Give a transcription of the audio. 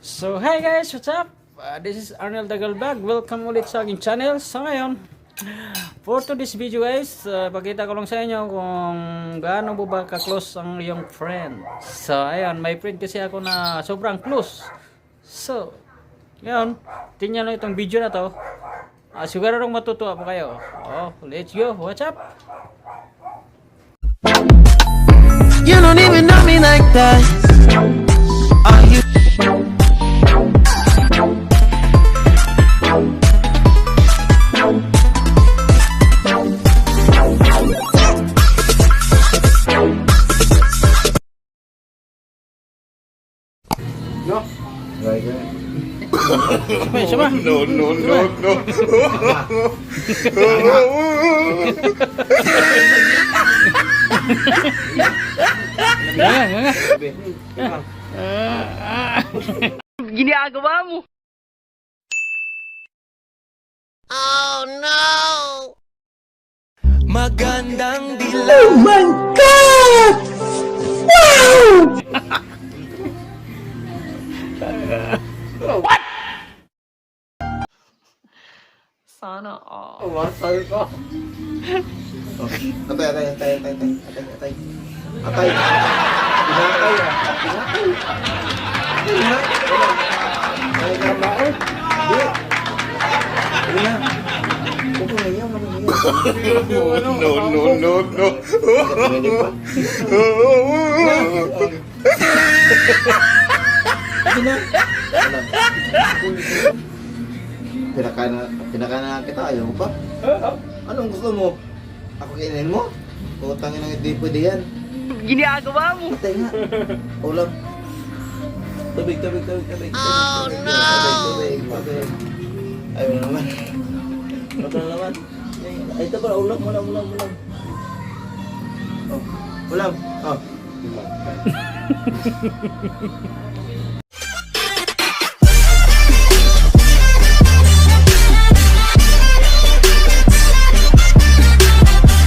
So, hi guys, what's up? This is Arnel Dagalbag. Welcome ulit sa aking channel. So, ngayon, for today's video guys, pakita ko lang sa inyo kung gaano mo ba ka-close ang iyong friend. So, ayan, may friend kasi ako na sobrang close. So, ngayon, tingnan nyo itong video na to. Siguradong matutuwa po kayo. Oh, let's go. What's up? You don't even know me like that. Are you? Siapa? No. Ginagawa mo. Magandang dilaw. Oh my God! Sana all. Atay. Pinakana kita, ayaw mo pa? Anong gusto mo? Ako kainin mo? Utangin ng hindi pwede yan. Ginagawa mo. Patay nga. Ulam. Tubig. Oh no! Tubig. Ayaw mo naman. Ano naman? Ay, ito pala, ulam. Oh, ulam. Oh.